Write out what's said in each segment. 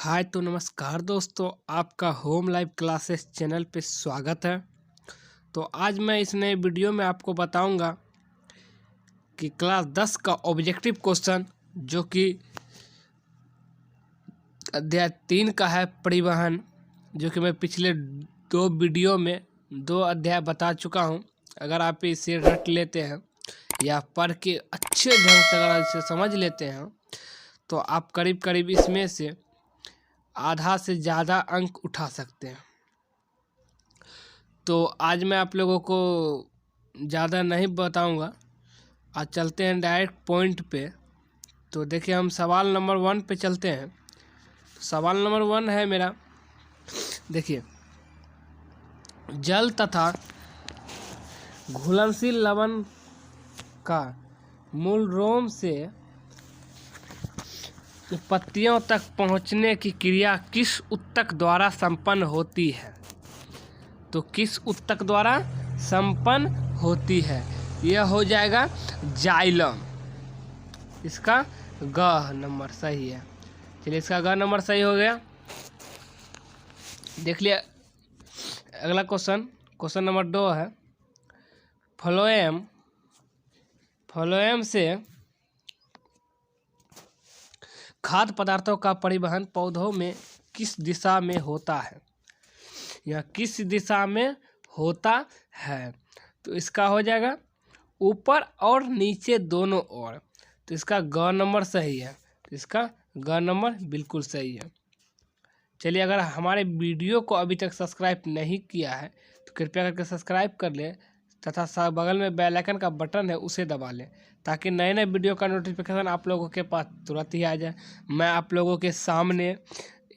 हाय तो नमस्कार दोस्तों, आपका होम लाइव क्लासेस चैनल पे स्वागत है। तो आज मैं इस नए वीडियो में आपको बताऊंगा कि क्लास 10 का ऑब्जेक्टिव क्वेश्चन जो कि अध्याय 3 का है परिवहन, जो कि मैं पिछले दो वीडियो में 2 अध्याय बता चुका हूं। अगर आप इसे रट लेते हैं या पढ़ के अच्छे ढंग से अगर इसे समझ लेते हैं तो आप करीब करीब इसमें से आधा से ज़्यादा अंक उठा सकते हैं। तो आज मैं आप लोगों को ज़्यादा नहीं बताऊंगा, आज चलते हैं डायरेक्ट पॉइंट पे। तो देखिए, हम सवाल नंबर 1 पे चलते हैं। तो सवाल नंबर 1 है मेरा, देखिए, जल तथा घुलनशील लवण का मूल रोम से पत्तियों तक पहुंचने की क्रिया किस ऊतक द्वारा संपन्न होती है? तो किस ऊतक द्वारा संपन्न होती है? यह हो जाएगा जाइलम। इसका ग नंबर सही है। चलिए, इसका ग नंबर सही हो गया। देख लिया। अगला क्वेश्चन नंबर 2 है, फ्लोएम से खाद्य पदार्थों का परिवहन पौधों में किस दिशा में होता है? यह किस दिशा में होता है? तो इसका हो जाएगा ऊपर और नीचे दोनों ओर। तो इसका ग नंबर सही है। तो इसका ग नंबर बिल्कुल सही है। चलिए, अगर हमारे वीडियो को अभी तक सब्सक्राइब नहीं किया है तो कृपया करके सब्सक्राइब कर लें तथा बगल में बेल आइकन का बटन है उसे दबा लें, ताकि नए नए वीडियो का नोटिफिकेशन आप लोगों के पास तुरंत ही आ जाए। मैं आप लोगों के सामने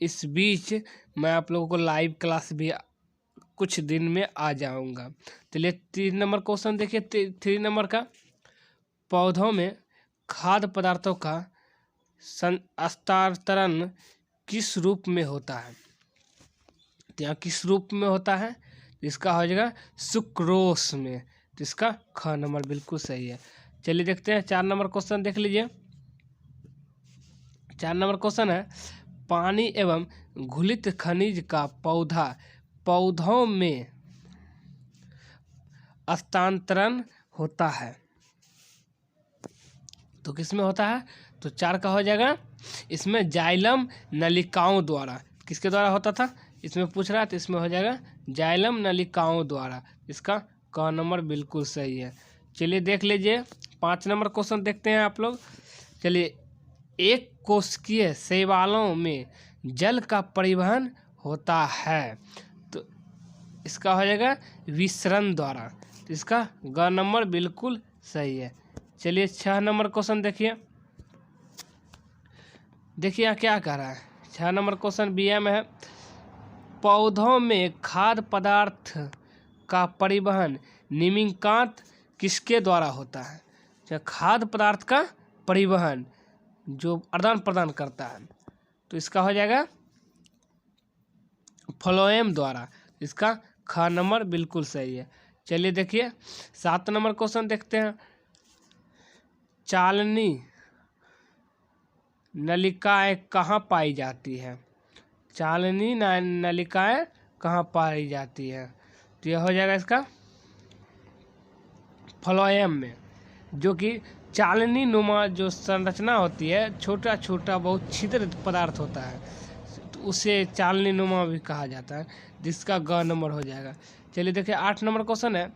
इस बीच मैं आप लोगों को लाइव क्लास भी कुछ दिन में आ जाऊंगा। चलिए, 3 नंबर क्वेश्चन देखिए। 3 नंबर का, पौधों में खाद्य पदार्थों का हस्तांतरण किस रूप में होता है? तो यहाँ किस रूप में होता है? इसका हो जाएगा सुक्रोस में। तो इसका ख नंबर बिल्कुल सही है। चलिए देखते हैं 4 नंबर क्वेश्चन देख लीजिए। 4 नंबर क्वेश्चन है, पानी एवं घुलित खनिज का पौधों में हस्तांतरण होता है। तो किस में होता है? तो 4 का हो जाएगा, इसमें जाइलम नलिकाओं द्वारा। किसके द्वारा होता था इसमें पूछ रहा है, तो इसमें हो जाएगा जाइलम नलिकाओं द्वारा। इसका क नंबर बिल्कुल सही है। चलिए देख लीजिए 5 नंबर क्वेश्चन देखते हैं आप लोग। चलिए, एक कोशिकीय शैवालों में जल का परिवहन होता है। तो इसका हो जाएगा विसरण द्वारा। तो इसका ग नंबर बिल्कुल सही है। चलिए 6 नंबर क्वेश्चन देखिए। देखिए यहाँ क्या कह रहा है। 6 नंबर क्वेश्चन बी में है, पौधों में खाद्य पदार्थ का परिवहन निम्नलिखित किसके द्वारा होता है? खाद्य पदार्थ का परिवहन जो आदान प्रदान करता है, तो इसका हो जाएगा फ्लोएम द्वारा। इसका ख नंबर बिल्कुल सही है। चलिए देखिए 7 नंबर क्वेश्चन देखते हैं। चालनी नलिकाएं कहाँ पाई जाती है? चालनी नलिकाएं कहाँ पाई जाती है? तो यह हो जाएगा इसका फ्लोएम में, जो कि चालनी नुमा जो संरचना होती है, छोटा छोटा बहुत छिद्र पदार्थ होता है, तो उसे चालनी नुमा भी कहा जाता है, जिसका ग नंबर हो जाएगा। चलिए देखिए 8 नंबर क्वेश्चन है,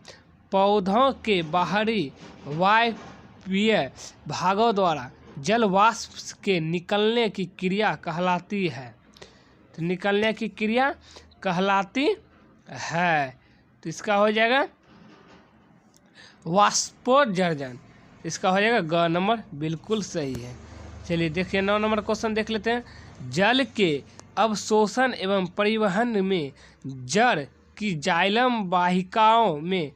पौधों के बाहरी वायवीय भागों द्वारा जल वाष्प के निकलने की क्रिया कहलाती है। तो निकलने की क्रिया कहलाती है। तो इसका हो जाएगा वाष्पोत्सर्जन। इसका हो जाएगा ग नंबर बिल्कुल सही है। चलिए देखिए 9 नंबर क्वेश्चन देख लेते हैं। जल के अवशोषण एवं परिवहन में जड़ की जाइलम वाहिकाओं में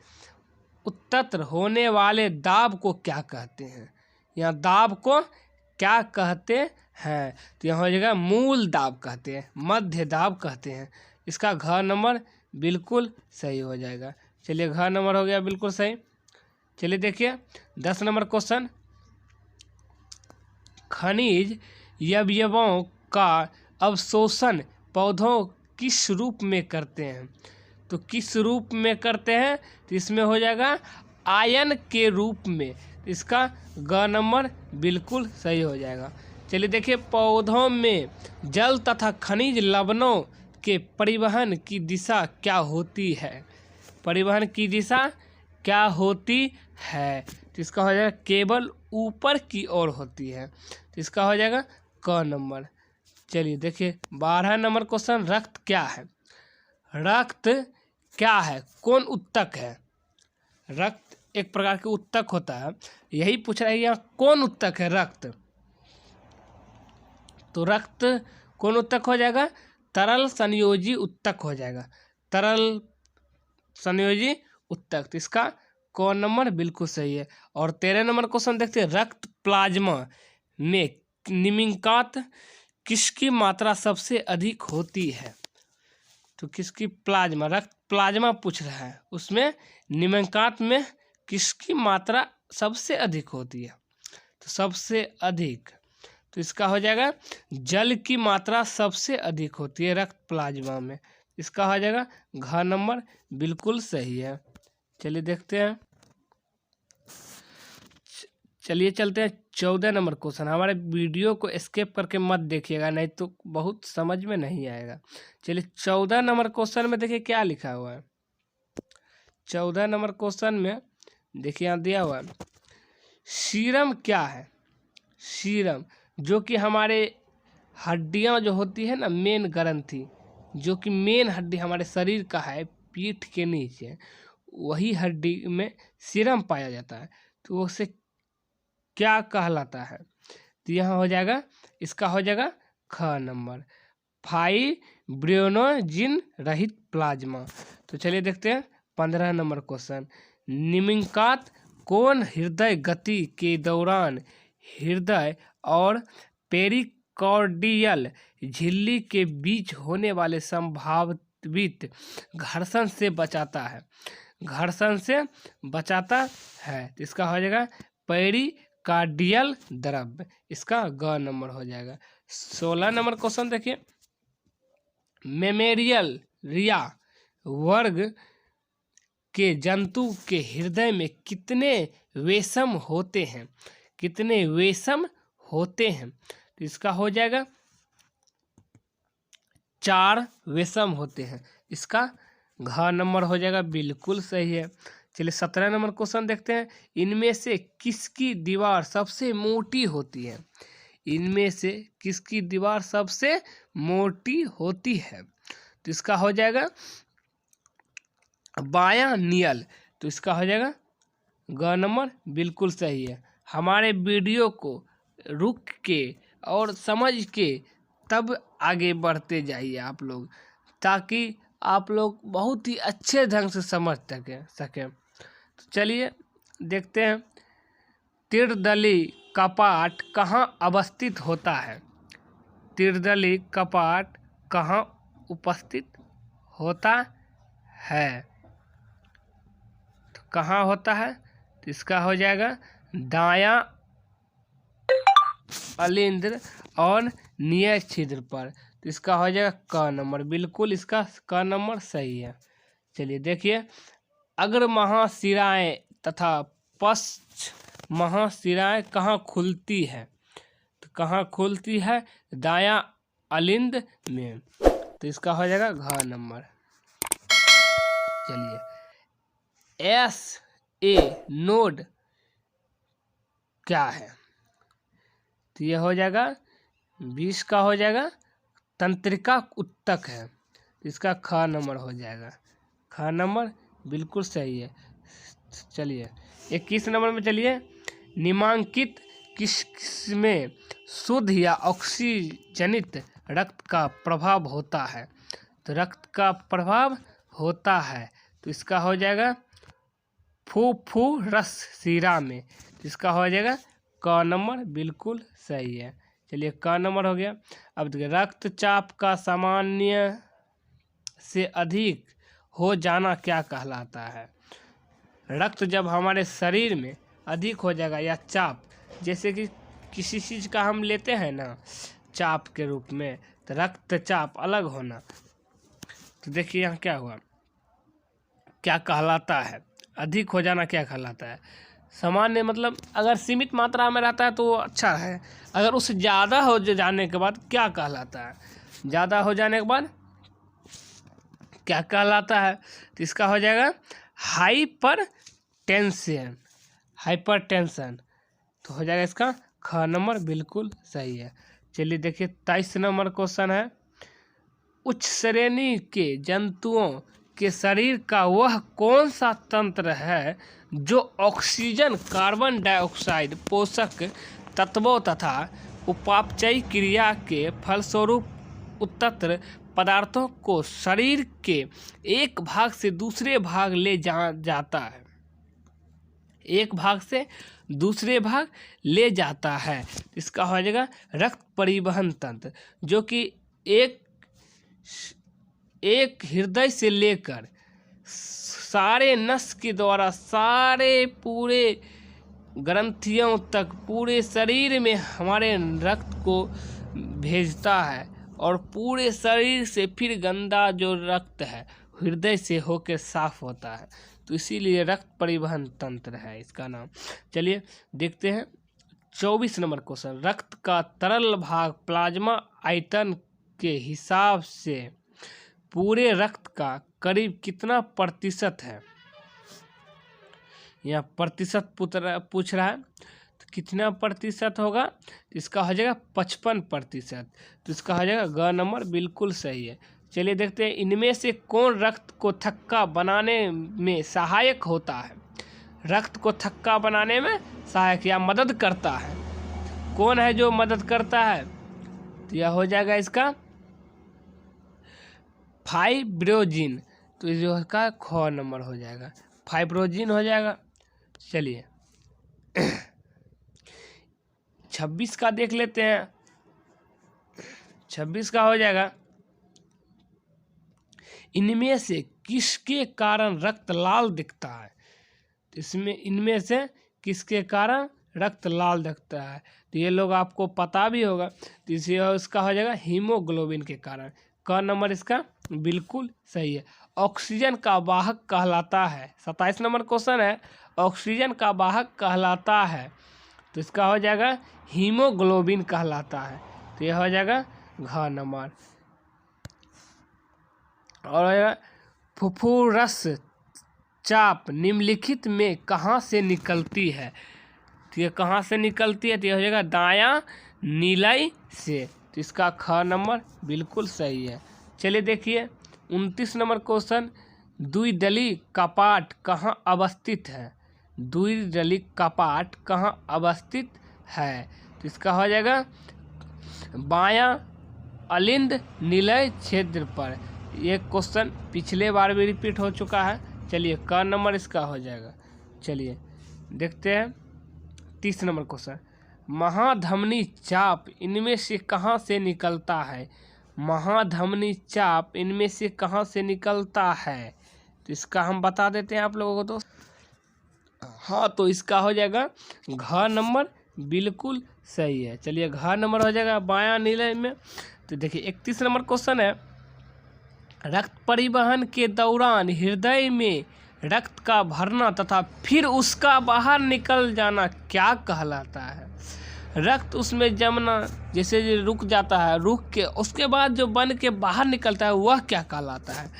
उत्तत्र होने वाले दाब को क्या कहते हैं? यहाँ दाब को क्या कहते हैं? तो यहाँ हो जाएगा मूल दाब कहते हैं, मध्य दाब कहते हैं। इसका घ नंबर बिल्कुल सही हो जाएगा। चलिए घ नंबर हो गया बिल्कुल सही। चलिए देखिए 10 नंबर क्वेश्चन, खनिज अवयवों का अवशोषण पौधों किस रूप में करते हैं? तो किस रूप में करते हैं? तो इसमें हो जाएगा आयन के रूप में। इसका ग नंबर बिल्कुल सही हो जाएगा। चलिए देखिए, पौधों में जल तथा खनिज लवणों के परिवहन की दिशा क्या होती है? परिवहन की दिशा क्या होती है? तो इसका हो जाएगा केवल ऊपर की ओर होती है। तो इसका हो जाएगा क नंबर। चलिए देखिए 12 नंबर क्वेश्चन, रक्त क्या है? रक्त क्या है? कौन उत्तक है? रक्त एक प्रकार के उत्तक होता है, यही पूछ रहा है यहाँ कौन उत्तक है रक्त। तो रक्त कौन उत्तक हो जाएगा? तरल संयोजी उत्तक हो जाएगा, तरल संयोजी उत्तक। तो इसका कौन नंबर बिल्कुल सही है। और 13 नंबर क्वेश्चन देखते हैं, रक्त प्लाज्मा में निम्नलिखित किसकी मात्रा सबसे अधिक होती है? तो किसकी प्लाज्मा, रक्त प्लाज्मा पूछ रहा है, उसमें निम्नलिखित में किसकी मात्रा सबसे अधिक होती है? तो सबसे अधिक, तो इसका हो जाएगा जल की मात्रा सबसे अधिक होती है रक्त प्लाज्मा में। इसका हो जाएगा घ नंबर बिल्कुल सही है। चलिए देखते हैं, चलिए चलते हैं 14 नंबर क्वेश्चन। हमारे वीडियो को स्किप करके मत देखिएगा, नहीं तो बहुत समझ में नहीं आएगा। चलिए 14 नंबर क्वेश्चन में देखिए क्या लिखा हुआ है। 14 नंबर क्वेश्चन में देखिए यहाँ दिया हुआ है, सीरम क्या है? सीरम जो कि हमारे हड्डियां जो होती है ना, मेन ग्रंथि, जो कि मेन हड्डी हमारे शरीर का है पीठ के नीचे, वही हड्डी में सीरम पाया जाता है। तो उसे क्या कहलाता है? तो यहाँ हो जाएगा, इसका हो जाएगा ख नंबर, फाइब्रिनोजिन रहित प्लाज्मा। तो चलिए देखते हैं 15 नंबर क्वेश्चन, निम्नलिखित कौन हृदय गति के दौरान हृदय और पेरिकार्डियल झिल्ली के बीच होने वाले संभावित घर्षण से बचाता है? घर्षण से बचाता है। तो इसका हो जाएगा पेरिकार्डियल द्रव्य। इसका ग नंबर हो जाएगा। 16 नंबर क्वेश्चन देखिए, मेमेरियल रिया वर्ग के जंतु के हृदय में कितने वेशम होते हैं? कितने वेशम होते हैं? तो इसका हो जाएगा 4 वेशम होते हैं। इसका घ नंबर हो जाएगा बिल्कुल सही है। चलिए 17 नंबर क्वेश्चन देखते हैं, इनमें से किसकी दीवार सबसे मोटी होती है? इनमें से किसकी दीवार सबसे मोटी होती है? तो इसका हो जाएगा बायानियल। तो इसका हो जाएगा ग नंबर बिल्कुल सही है। हमारे वीडियो को रुक के और समझ के तब आगे बढ़ते जाइए आप लोग, ताकि आप लोग बहुत ही अच्छे ढंग से समझ सकें। तो चलिए देखते हैं, त्रिदली कपाट कहाँ अवस्थित होता है? त्रिदली कपाट कहाँ उपस्थित होता है? तो कहाँ होता है? तो इसका हो जाएगा दायां अलिंद्र और निय छिद्र पर। तो इसका हो जाएगा क नंबर, बिल्कुल इसका क नंबर सही है। चलिए देखिए, अग्र महाशिराएं तथा पश्च महाशिराएं कहाँ खुलती है? तो कहाँ खुलती है? दायां अलिंद में। तो इसका हो जाएगा घ नंबर। चलिए एस ए नोड क्या है? तो ये हो जाएगा 20 का हो जाएगा तंत्रिका उत्तक है। तो इसका ख नंबर हो जाएगा, ख नंबर बिल्कुल सही है। चलिए 21 नंबर में, चलिए निम्नलिखित किस में शुद्ध या ऑक्सीजनित रक्त का प्रभाव होता है? तो रक्त का प्रभाव होता है। तो इसका हो जाएगा फूफुरस शिरा में। तो इसका हो जाएगा क नंबर बिल्कुल सही है। चलिए क नंबर हो गया। अब देखिए, रक्तचाप का सामान्य से अधिक हो जाना क्या कहलाता है? रक्त जब हमारे शरीर में अधिक हो जाएगा या चाप, जैसे कि किसी चीज़ का हम लेते हैं ना, चाप के रूप में, तो रक्तचाप अलग होना। तो देखिए यहाँ क्या हुआ, क्या कहलाता है, अधिक हो जाना क्या कहलाता है, सामान्य मतलब अगर सीमित मात्रा में रहता है तो वो अच्छा है, अगर उससे ज़्यादा हो जाने के बाद क्या कहलाता है, ज़्यादा हो जाने के बाद क्या कहलाता है, तो इसका हो जाएगा हाइपरटेंशन, हाइपरटेंशन। तो हो जाएगा इसका ख नंबर बिल्कुल सही है। चलिए देखिए 23 नंबर क्वेश्चन है, उच्च श्रेणी के जंतुओं के शरीर का वह कौन सा तंत्र है जो ऑक्सीजन, कार्बन डाइऑक्साइड, पोषक तत्वों तथा उपापचयी क्रिया के फलस्वरूप उत्तत्र पदार्थों को शरीर के एक भाग से दूसरे भाग ले जाता है, एक भाग से दूसरे भाग ले जाता है। इसका हो जाएगा रक्त परिवहन तंत्र, जो कि एक हृदय से लेकर सारे नस के द्वारा सारे पूरे ग्रंथियों तक पूरे शरीर में हमारे रक्त को भेजता है, और पूरे शरीर से फिर गंदा जो रक्त है हृदय से होकर साफ होता है, तो इसीलिए रक्त परिवहन तंत्र है इसका नाम। चलिए देखते हैं 24 नंबर क्वेश्चन, रक्त का तरल भाग प्लाज्मा आयतन के हिसाब से पूरे रक्त का करीब कितना प्रतिशत है। यहाँ प्रतिशत पूछ रहा है, तो कितना प्रतिशत होगा, तो इसका हो जाएगा 55%। तो इसका हो जाएगा ग नंबर बिल्कुल सही है। चलिए देखते हैं इनमें से कौन रक्त को थक्का बनाने में सहायक होता है, रक्त को थक्का बनाने में सहायक या मदद करता है, कौन है जो मदद करता है, तो यह हो जाएगा इसका फाइब्रोजिन। तो जो का ख नंबर हो जाएगा, फाइब्रोजिन हो जाएगा। चलिए 26 का देख लेते हैं, 26 का हो जाएगा, इनमें से किसके कारण रक्त लाल दिखता है, तो इसमें इनमें से किसके कारण रक्त लाल दिखता है, तो ये लोग आपको पता भी होगा, तो इसे इसका हो जाएगा हीमोग्लोबिन के कारण। क नंबर इसका बिल्कुल सही है। ऑक्सीजन का वाहक कहलाता है, 27 नंबर क्वेश्चन है, ऑक्सीजन का वाहक कहलाता है, तो इसका हो जाएगा हीमोग्लोबिन कहलाता है, तो यह हो जाएगा घ नंबर। और फुफ्फुस चाप निम्नलिखित में कहाँ से निकलती है, तो ये कहाँ से निकलती है, तो यह हो जाएगा दायां नीलाई से, तो इसका ख नंबर बिल्कुल सही है। चलिए देखिए 29 नंबर क्वेश्चन, द्विदली कपाट कहाँ अवस्थित है, द्विदली कपाट कहाँ अवस्थित है, तो इसका हो जाएगा बायां अलिंद निलय क्षेत्र पर। ये क्वेश्चन पिछले बार भी रिपीट हो चुका है। चलिए क नंबर इसका हो जाएगा। चलिए देखते हैं 30 नंबर क्वेश्चन, महाधमनी चाप इनमें से कहाँ से निकलता है, महाधमनी चाप इनमें से कहाँ से निकलता है, तो इसका हम बता देते हैं आप लोगों को। तो हाँ, तो इसका हो जाएगा घ नंबर बिल्कुल सही है। चलिए घ नंबर हो जाएगा बायां नीले में। तो देखिए 31 नंबर क्वेश्चन है, रक्त परिवहन के दौरान हृदय में रक्त का भरना तथा फिर उसका बाहर निकल जाना क्या कहलाता है। रक्त उसमें जमना जैसे रुक जाता है, रुक के उसके बाद जो बन के बाहर निकलता है वह क्या कहलाता है,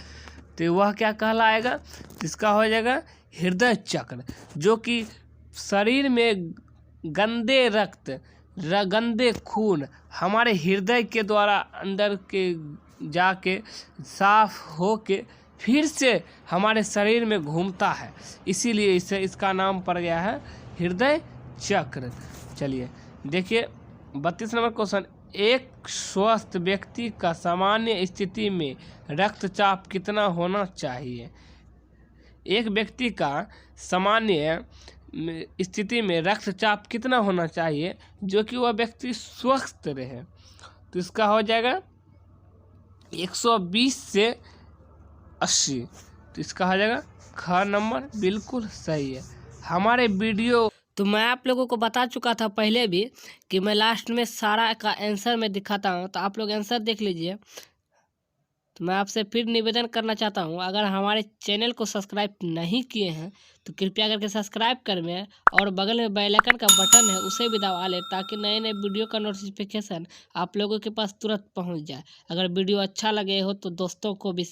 तो वह क्या कहलाएगा, इसका हो जाएगा हृदय चक्र, जो कि शरीर में गंदे रक्त गंदे खून हमारे हृदय के द्वारा अंदर के जाके साफ हो के फिर से हमारे शरीर में घूमता है, इसीलिए इसे इसका नाम पड़ गया है हृदय चक्र। चलिए देखिए 32 नंबर क्वेश्चन, एक स्वस्थ व्यक्ति का सामान्य स्थिति में रक्तचाप कितना होना चाहिए। एक व्यक्ति का सामान्य स्थिति में रक्तचाप कितना होना चाहिए जो कि वह व्यक्ति स्वस्थ रहे, तो इसका हो जाएगा 120 से 80, तो इसका हो जाएगा ख नंबर बिल्कुल सही है। हमारे वीडियो तो मैं आप लोगों को बता चुका था पहले भी कि मैं लास्ट में सारा का आंसर मैं दिखाता हूँ, तो आप लोग आंसर देख लीजिए। तो मैं आपसे फिर निवेदन करना चाहता हूँ, अगर हमारे चैनल को सब्सक्राइब नहीं किए हैं तो कृपया करके सब्सक्राइब कर लें और बगल में बेल आइकन का बटन है उसे भी दबा लें, ताकि नए नए वीडियो का नोटिफिकेशन आप लोगों के पास तुरंत पहुँच जाए। अगर वीडियो अच्छा लगे हो तो दोस्तों को भी